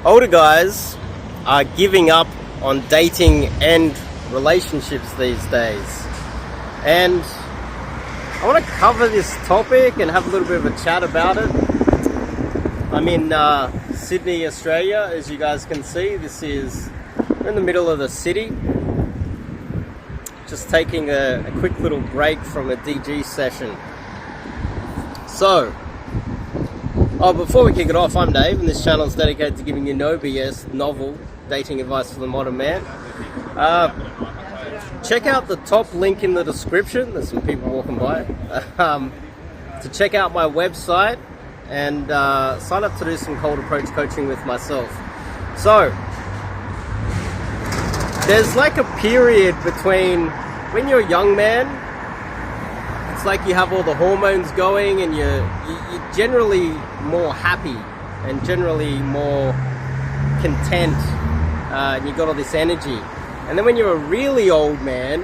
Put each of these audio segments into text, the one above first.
older guys are giving up on dating and relationships these days. And I want to cover this topic and have a little bit of a chat about it. I'm in Sydney, Australia, as you guys can see. We're in the middle of the city. Just taking a quick little break from a DG session. So, before we kick it off, I'm Dave, and this channel is dedicated to giving you no BS, novel dating advice for the modern man. Check out the top link in the description. There's some people walking by. To check out my website and sign up to do some cold approach coaching with myself. So, there's like a period between when you're a young man, it's like you have all the hormones going and you're generally more happy and generally more content, and you've got all this energy. And then when you're a really old man,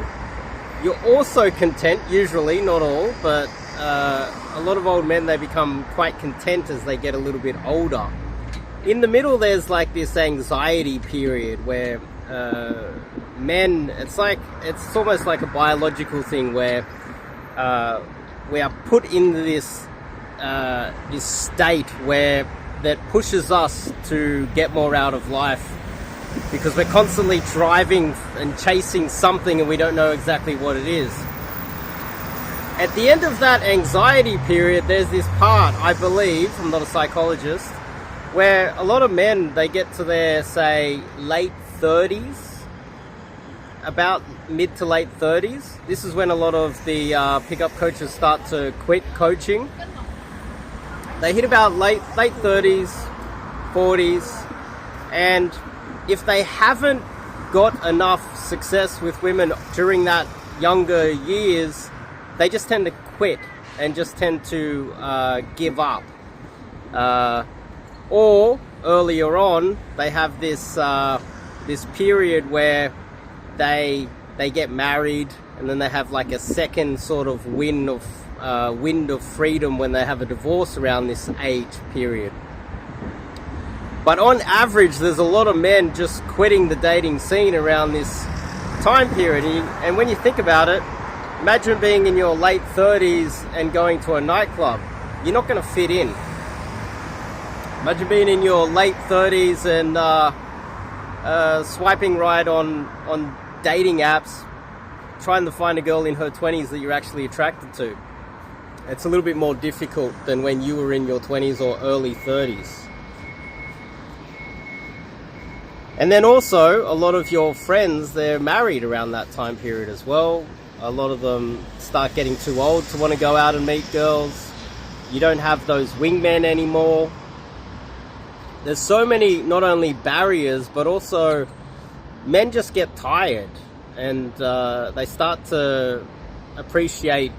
you're also content, usually, not all, but a lot of old men, they become quite content as they get a little bit older. In the middle, there's like this anxiety period where men, it's almost like a biological thing where we are put into this state that pushes us to get more out of life, because we're constantly driving and chasing something and we don't know exactly what it is. At the end of that anxiety period, there's this part, I believe, I'm not a psychologist, where a lot of men, they get to their, say, late 30s, about mid to late 30s. This is when a lot of the pickup coaches start to quit coaching. They hit about late 30s, 40s, and if they haven't got enough success with women during that younger years, they just tend to quit and just tend to give up. Or earlier on, they have this period where they get married, and then they have like a second sort of wind of freedom when they have a divorce around this age period. But on average, there's a lot of men just quitting the dating scene around this time period. And when you think about it, imagine being in your late 30s and going to a nightclub. You're not going to fit in. Imagine being in your late 30s and swiping right on dating apps, trying to find a girl in her 20s that you're actually attracted to. It's a little bit more difficult than when you were in your 20s or early 30s. And then also, a lot of your friends, they're married around that time period as well. A lot of them start getting too old to want to go out and meet girls. You don't have those wingmen anymore. There's so many, not only barriers, but also men just get tired, and they start to appreciate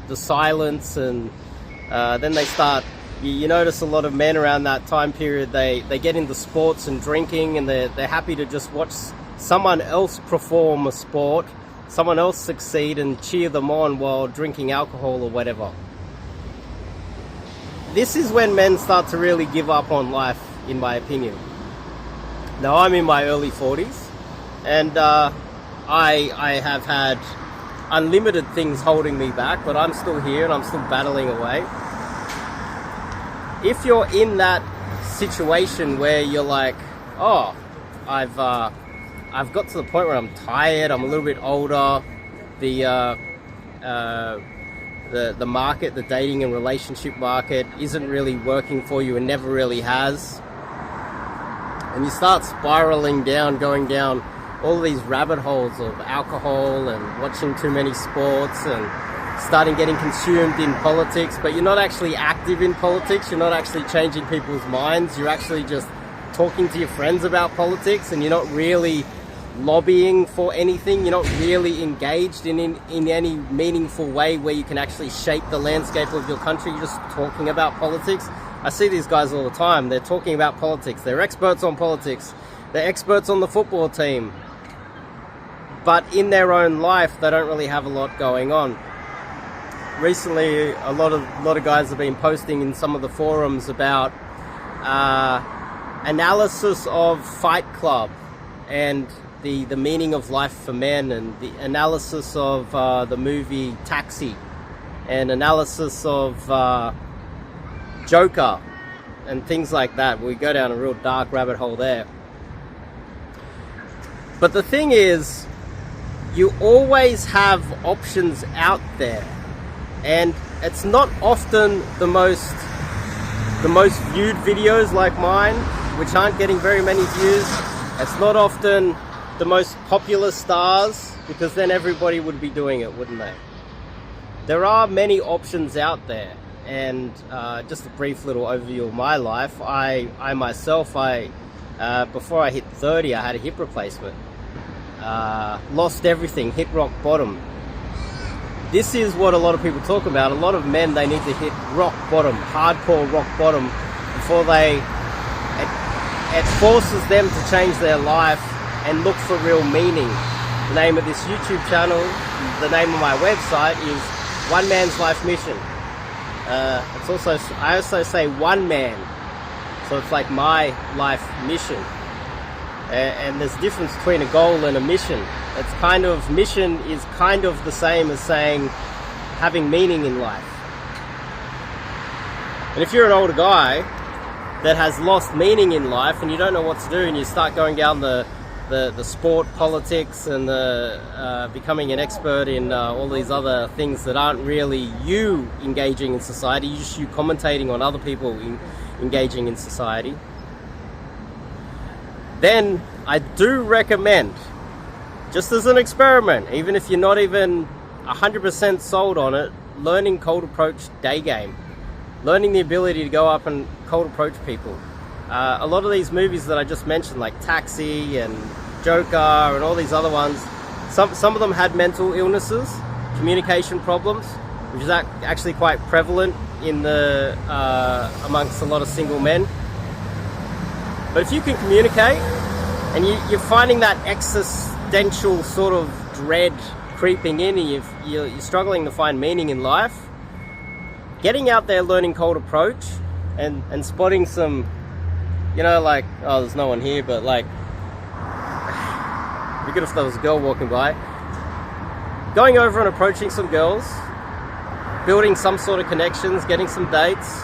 the silence, and then they start, you notice a lot of men around that time period, they get into sports and drinking, and they're happy to just watch someone else perform a sport, someone else succeed, and cheer them on while drinking alcohol or whatever. This is when men start to really give up on life, in my opinion. Now, I'm in my early 40s, and I have had unlimited things holding me back, but I'm still here and I'm still battling away. If you're in that situation where you're like, oh, I've got to the point where I'm tired, I'm a little bit older, the market, the dating and relationship market isn't really working for you and never really has, and you start spiraling down, going down all these rabbit holes of alcohol and watching too many sports and starting getting consumed in politics, but you're not actually active in politics, you're not actually changing people's minds, you're actually just talking to your friends about politics, and you're not really lobbying for anything, you're not really engaged in any meaningful way where you can actually shape the landscape of your country, you're just talking about politics. I see these guys all the time, they're talking about politics, they're experts on politics, they're experts on the football team, but in their own life, they don't really have a lot going on. Recently, a lot of guys have been posting in some of the forums about analysis of Fight Club and the meaning of life for men, and the analysis of the movie Taxi, and analysis of Joker and things like that. We go down a real dark rabbit hole there. But the thing is, you always have options out there, and it's not often the most viewed videos like mine, which aren't getting very many views. It's not often the most popular stars, because then everybody would be doing it, wouldn't they? There are many options out there, and just a brief little overview of my life. I myself, before I hit 30, I had a hip replacement. Lost everything, hit rock bottom. This is what a lot of people talk about. A lot of men, they need to hit rock bottom, hardcore rock bottom, before it forces them to change their life and look for real meaning. The name of this YouTube channel, the name of my website is One Man's Life Mission. I also say one man, so it's like my life mission. And there's a difference between a goal and a mission. It's kind of, mission is kind of the same as saying having meaning in life. And if you're an older guy that has lost meaning in life and you don't know what to do, and you start going down the sport, politics, and becoming an expert in all these other things that aren't really you engaging in society, just you commentating on other people engaging in society, then I do recommend, just as an experiment, even if you're not even 100% sold on it, learning cold approach day game. Learning the ability to go up and cold approach people. A lot of these movies that I just mentioned, like Taxi and Joker and all these other ones, some of them had mental illnesses, communication problems, which is actually quite prevalent in amongst a lot of single men. But if you can communicate, and you're finding that existential sort of dread creeping in, and you're struggling to find meaning in life, getting out there, learning cold approach, and spotting some, like, oh, there's no one here, but like, it'd be good if there was a girl walking by. Going over and approaching some girls, building some sort of connections, getting some dates,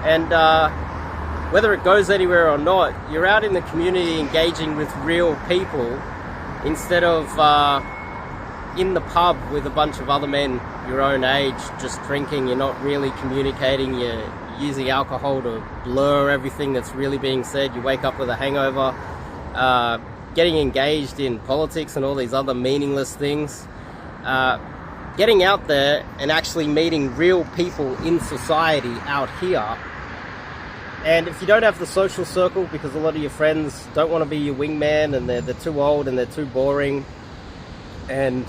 and whether it goes anywhere or not, you're out in the community engaging with real people, instead of in the pub with a bunch of other men your own age just drinking. You're not really communicating, you're using alcohol to blur everything that's really being said. You wake up with a hangover, getting engaged in politics and all these other meaningless things. Getting out there and actually meeting real people in society out here. And if you don't have the social circle, because a lot of your friends don't want to be your wingman, and they're too old and they're too boring, and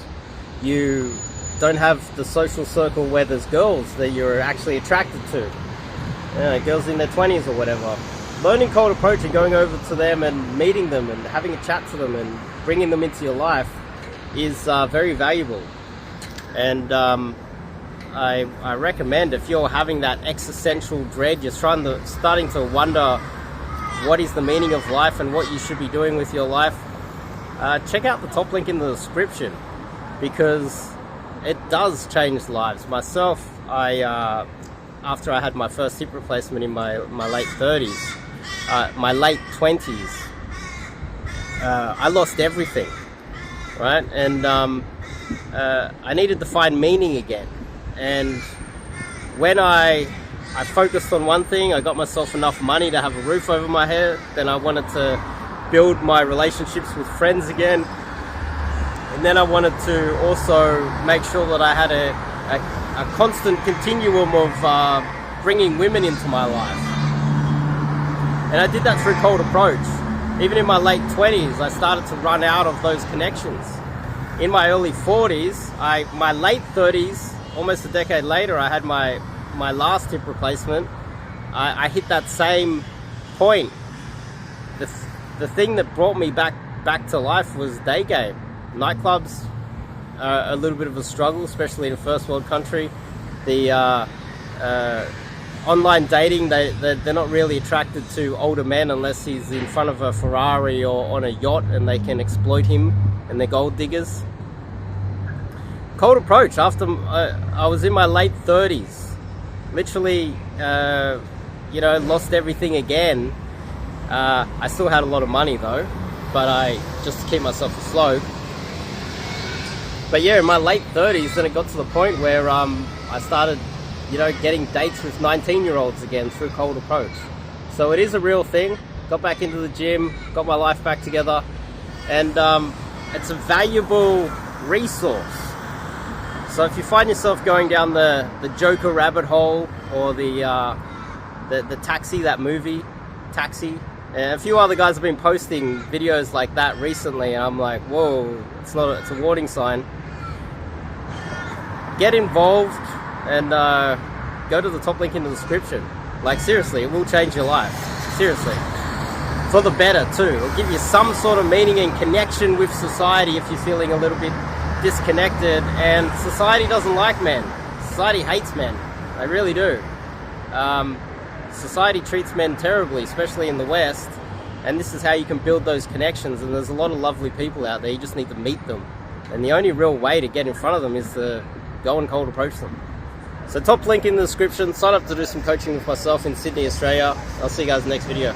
you don't have the social circle where there's girls that you're actually attracted to, girls in their 20s or whatever, learning cold approach and going over to them and meeting them and having a chat to them and bringing them into your life is very valuable. And I recommend, if you're having that existential dread, you're starting to wonder what is the meaning of life and what you should be doing with your life, check out the top link in the description, because it does change lives. Myself, after I had my first hip replacement in my late 30s, my late 20s, I lost everything, right? And I needed to find meaning again. And when I focused on one thing, I got myself enough money to have a roof over my head. Then I wanted to build my relationships with friends again. And then I wanted to also make sure that I had a constant continuum of bringing women into my life. And I did that through cold approach. Even in my late 20s, I started to run out of those connections. In my early 40s, my late 30s, almost a decade later, I had my last hip replacement. I hit that same point. The thing that brought me back to life was day game. Nightclubs are a little bit of a struggle, especially in a first world country. The online dating, they're not really attracted to older men unless he's in front of a Ferrari or on a yacht and they can exploit him and they're gold diggers. Cold approach after I was in my late 30s, literally, you know, lost everything again. I still had a lot of money though, but I just to keep myself afloat. But yeah, in my late 30s, then it got to the point where I started, you know, getting dates with 19-year-olds again through cold approach. So it is a real thing. Got back into the gym, got my life back together, and it's a valuable resource. So if you find yourself going down the Joker rabbit hole, or the Taxi, that movie, Taxi, and a few other guys have been posting videos like that recently, and I'm like, whoa, it's a warning sign. Get involved and go to the top link in the description. Like seriously, it will change your life. Seriously. For the better too. It'll give you some sort of meaning and connection with society if you're feeling a little bit disconnected. And society doesn't like men. Society hates men. They really do. Society treats men terribly, especially in the West. And this is how you can build those connections. And there's a lot of lovely people out there. You just need to meet them. And the only real way to get in front of them is to go and cold approach them. So top link in the description. Sign up to do some coaching with myself in Sydney, Australia. I'll see you guys in the next video.